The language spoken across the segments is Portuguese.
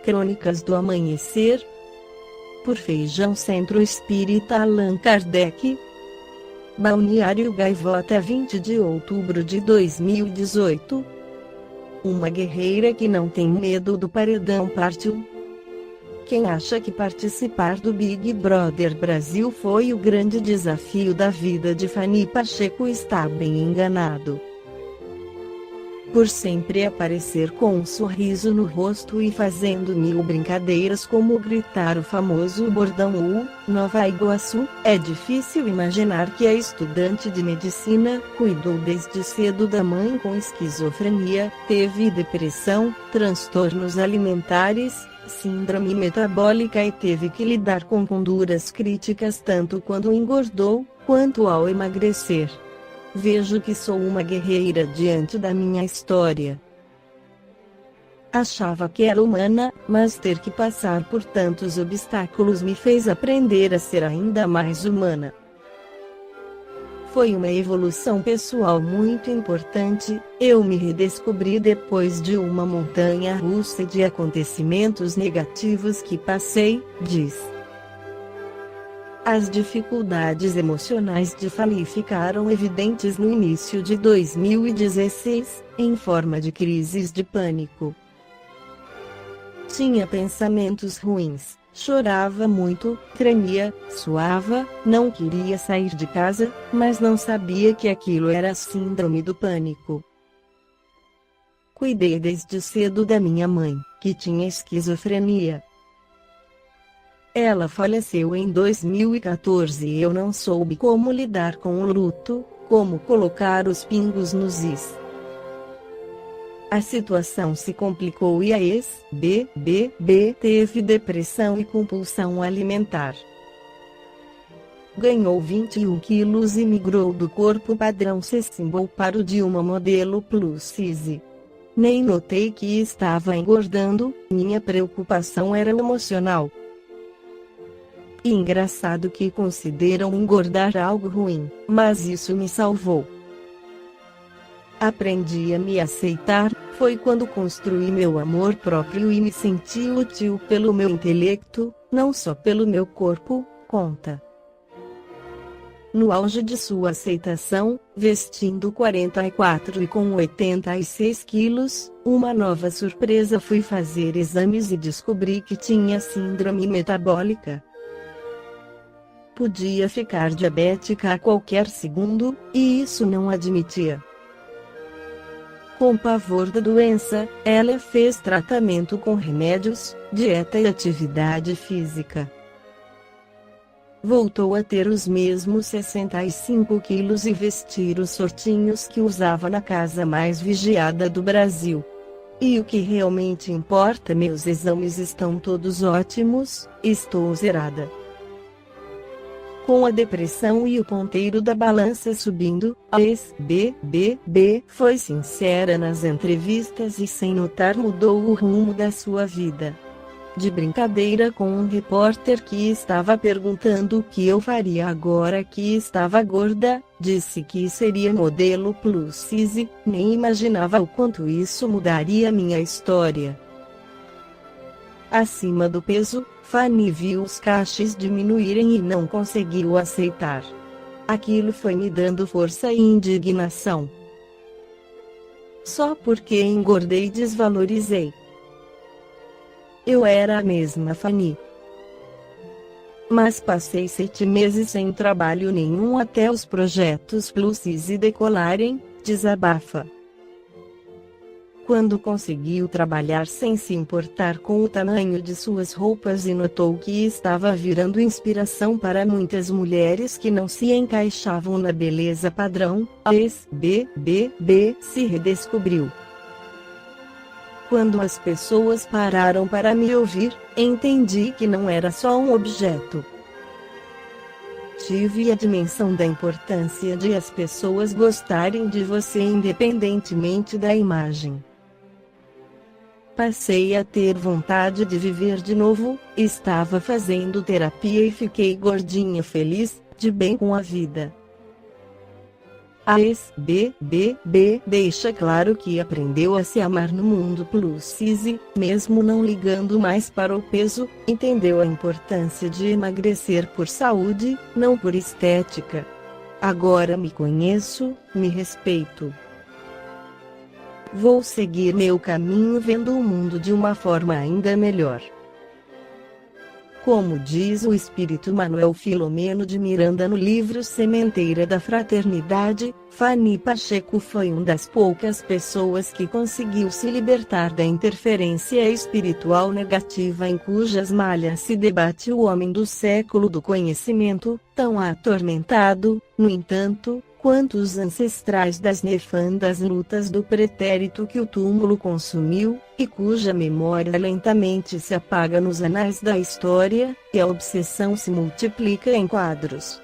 Crônicas do Amanhecer, por Feijão Centro Espírita Allan Kardec. Balneário Gaivota, 20 de outubro de 2018. Uma guerreira que não tem medo do paredão partiu. Quem acha que participar do Big Brother Brasil foi o grande desafio da vida de Fanny Pacheco está bem enganado. Por sempre aparecer com um sorriso no rosto e fazendo mil brincadeiras como gritar o famoso bordão Nova Iguaçu, é difícil imaginar que a estudante de medicina cuidou desde cedo da mãe com esquizofrenia, teve depressão, transtornos alimentares, síndrome metabólica e teve que lidar com duras críticas tanto quando engordou, quanto ao emagrecer. Vejo que sou uma guerreira diante da minha história. Achava que era humana, mas ter que passar por tantos obstáculos me fez aprender a ser ainda mais humana. Foi uma evolução pessoal muito importante. Eu me redescobri depois de uma montanha russa de acontecimentos negativos que passei, diz. As dificuldades emocionais de Fanny ficaram evidentes no início de 2016, em forma de crises de pânico. Tinha pensamentos ruins, chorava muito, tremia, suava, não queria sair de casa, mas não sabia que aquilo era síndrome do pânico. Cuidei desde cedo da minha mãe, que tinha esquizofrenia. Ela faleceu em 2014 e eu não soube como lidar com o luto, como colocar os pingos nos is. A situação se complicou e a ex-BBB teve depressão e compulsão alimentar. Ganhou 21 quilos e migrou do corpo padrão C-Symbol para o de uma modelo plus size. Nem notei que estava engordando, minha preocupação era emocional. E engraçado que consideram engordar algo ruim, mas isso me salvou. Aprendi a me aceitar, foi quando construí meu amor próprio e me senti útil pelo meu intelecto, não só pelo meu corpo, conta. No auge de sua aceitação, vestindo 44 e com 86 quilos, uma nova surpresa, fui fazer exames e descobri que tinha síndrome metabólica. Podia ficar diabética a qualquer segundo, e isso não admitia. Com pavor da doença, ela fez tratamento com remédios, dieta e atividade física. Voltou a ter os mesmos 65 quilos e vestir os shortinhos que usava na casa mais vigiada do Brasil. E o que realmente importa, meus exames estão todos ótimos, estou zerada. Com a depressão e o ponteiro da balança subindo, a ex-BBB foi sincera nas entrevistas e sem notar mudou o rumo da sua vida. De brincadeira com um repórter que estava perguntando o que eu faria agora que estava gorda, disse que seria modelo plus size, nem imaginava o quanto isso mudaria minha história. Acima do peso, Fanny viu os cachos diminuírem e não conseguiu aceitar. Aquilo foi me dando força e indignação. Só porque engordei e desvalorizei. Eu era a mesma Fanny. Mas passei 7 meses sem trabalho nenhum até os projetos plus size decolarem, desabafa. Quando conseguiu trabalhar sem se importar com o tamanho de suas roupas e notou que estava virando inspiração para muitas mulheres que não se encaixavam na beleza padrão, a ex-BBB se redescobriu. Quando as pessoas pararam para me ouvir, entendi que não era só um objeto. Tive a dimensão da importância de as pessoas gostarem de você independentemente da imagem. Passei a ter vontade de viver de novo, estava fazendo terapia e fiquei gordinha feliz, de bem com a vida. A SBBB deixa claro que aprendeu a se amar no mundo plus size, mesmo não ligando mais para o peso, entendeu a importância de emagrecer por saúde, não por estética. Agora me conheço, me respeito. Vou seguir meu caminho vendo o mundo de uma forma ainda melhor. Como diz o espírito Manuel Filomeno de Miranda no livro Sementeira da Fraternidade, Fanny Pacheco foi uma das poucas pessoas que conseguiu se libertar da interferência espiritual negativa em cujas malhas se debate o homem do século do conhecimento, tão atormentado, no entanto, quanto os ancestrais das nefandas lutas do pretérito que o túmulo consumiu, e cuja memória lentamente se apaga nos anais da história, e a obsessão se multiplica em quadros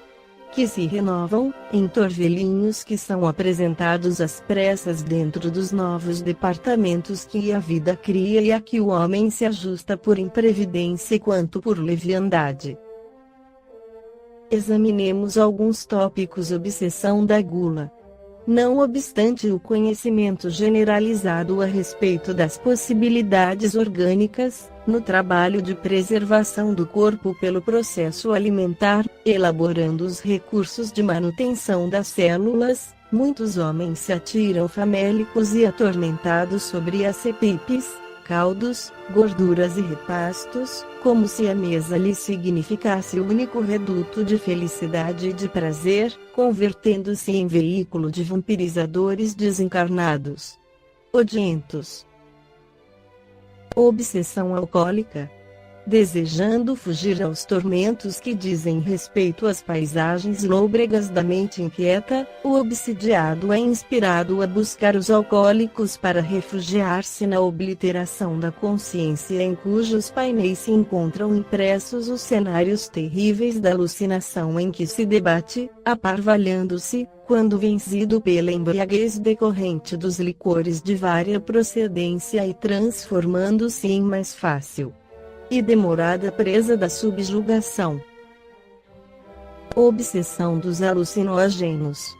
que se renovam, em torvelinhos que são apresentados às pressas dentro dos novos departamentos que a vida cria e a que o homem se ajusta por imprevidência quanto por leviandade. Examinemos alguns tópicos. Obsessão da gula. Não obstante o conhecimento generalizado a respeito das possibilidades orgânicas, no trabalho de preservação do corpo pelo processo alimentar, elaborando os recursos de manutenção das células, muitos homens se atiram famélicos e atormentados sobre as cepipes, caldos, gorduras e repastos, como se a mesa lhes significasse o único reduto de felicidade e de prazer, convertendo-se em veículo de vampirizadores desencarnados. Odientos. Obsessão alcoólica. Desejando fugir aos tormentos que dizem respeito às paisagens lôbregas da mente inquieta, o obsidiado é inspirado a buscar os alcoólicos para refugiar-se na obliteração da consciência em cujos painéis se encontram impressos os cenários terríveis da alucinação em que se debate, aparvalhando-se, quando vencido pela embriaguez decorrente dos licores de vária procedência e transformando-se em mais fácil e demorada presa da subjugação. Obsessão dos alucinógenos.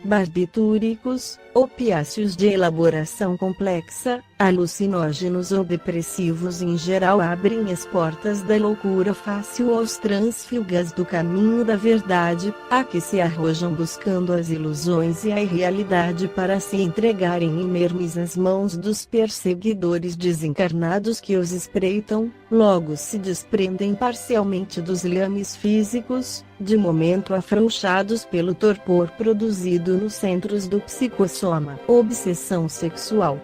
Barbitúricos, opiáceos de elaboração complexa, alucinógenos ou depressivos em geral abrem as portas da loucura fácil aos transfugas do caminho da verdade, a que se arrojam buscando as ilusões e a irrealidade para se entregarem inermes às mãos dos perseguidores desencarnados que os espreitam, logo se desprendem parcialmente dos liames físicos, de momento afrouxados pelo torpor produzido nos centros do psicossoma. Obsessão sexual.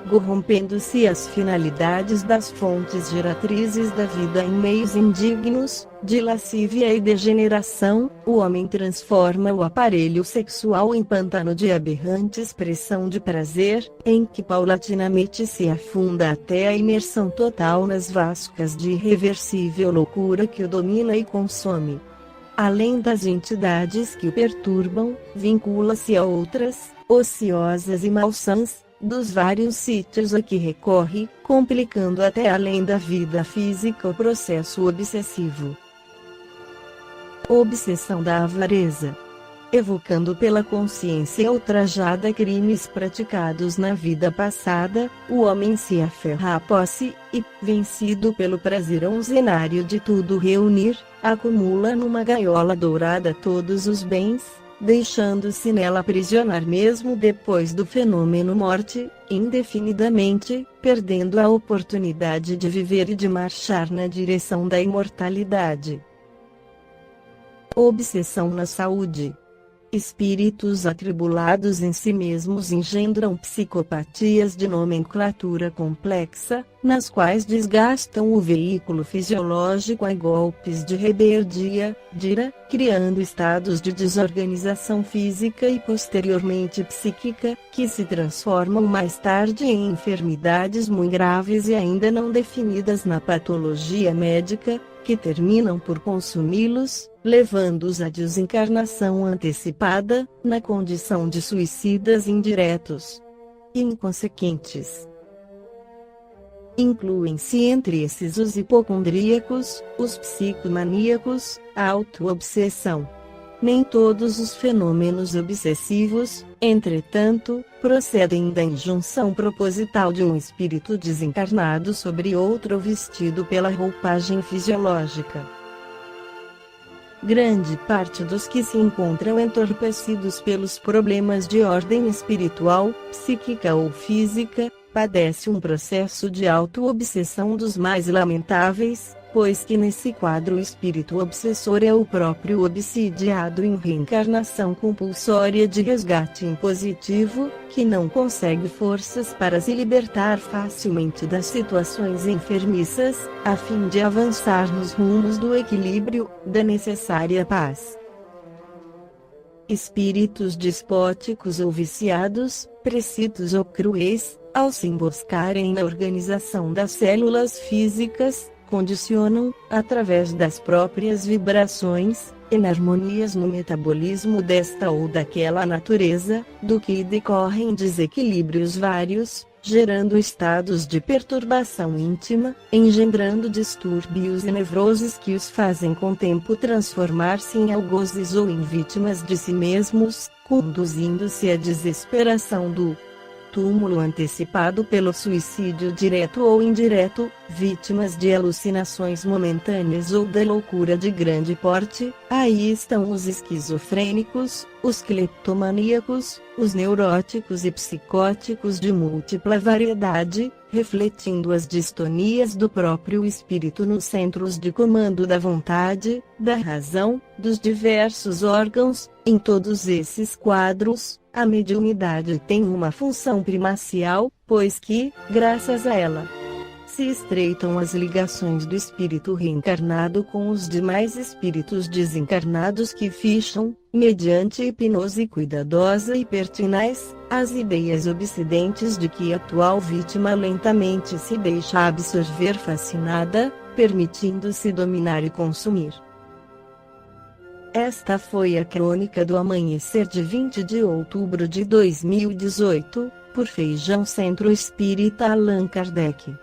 Corrompendo-se as finalidades das fontes geratrizes da vida em meios indignos, de lascívia e degeneração, o homem transforma o aparelho sexual em pântano de aberrante expressão de prazer, em que paulatinamente se afunda até a imersão total nas vascas de irreversível loucura que o domina e consome. Além das entidades que o perturbam, vincula-se a outras, ociosas e malsãs, dos vários sítios a que recorre, complicando até além da vida física o processo obsessivo. Obsessão da avareza. Evocando pela consciência ultrajada crimes praticados na vida passada, o homem se aferra à posse, e, vencido pelo prazer onzenário de tudo reunir, acumula numa gaiola dourada todos os bens, deixando-se nela aprisionar mesmo depois do fenômeno morte, indefinidamente, perdendo a oportunidade de viver e de marchar na direção da imortalidade. Obsessão na saúde. Espíritos atribulados em si mesmos engendram psicopatias de nomenclatura complexa, nas quais desgastam o veículo fisiológico a golpes de rebeldia, de ira, criando estados de desorganização física e posteriormente psíquica, que se transformam mais tarde em enfermidades muito graves e ainda não definidas na patologia médica, que terminam por consumi-los, levando-os à desencarnação antecipada, na condição de suicidas indiretos e inconsequentes. Incluem-se entre esses os hipocondríacos, os psicomaníacos, a autoobsessão Nem todos os fenômenos obsessivos, entretanto, procedem da injunção proposital de um espírito desencarnado sobre outro vestido pela roupagem fisiológica. Grande parte dos que se encontram entorpecidos pelos problemas de ordem espiritual, psíquica ou física, padece um processo de auto-obsessão dos mais lamentáveis, pois que nesse quadro o espírito obsessor é o próprio obsidiado em reencarnação compulsória de resgate impositivo, que não consegue forças para se libertar facilmente das situações enfermiças, a fim de avançar nos rumos do equilíbrio, da necessária paz. Espíritos despóticos ou viciados, precisos ou cruéis, ao se emboscarem na organização das células físicas, condicionam, através das próprias vibrações, enarmonias no metabolismo desta ou daquela natureza, do que decorrem desequilíbrios vários, gerando estados de perturbação íntima, engendrando distúrbios e nevroses que os fazem com o tempo transformar-se em algozes ou em vítimas de si mesmos, conduzindo-se à desesperação do túmulo antecipado pelo suicídio direto ou indireto, vítimas de alucinações momentâneas ou da loucura de grande porte. Aí estão os esquizofrênicos, os cleptomaníacos, os neuróticos e psicóticos de múltipla variedade, refletindo as distonias do próprio espírito nos centros de comando da vontade, da razão, dos diversos órgãos. Em todos esses quadros, a mediunidade tem uma função primacial, pois que, graças a ela, se estreitam as ligações do espírito reencarnado com os demais espíritos desencarnados que ficham, mediante hipnose cuidadosa e pertinaz, as ideias obsedentes de que a atual vítima lentamente se deixa absorver fascinada, permitindo-se dominar e consumir. Esta foi a crônica do amanhecer de 20 de outubro de 2018, por Feijão Centro Espírita Allan Kardec.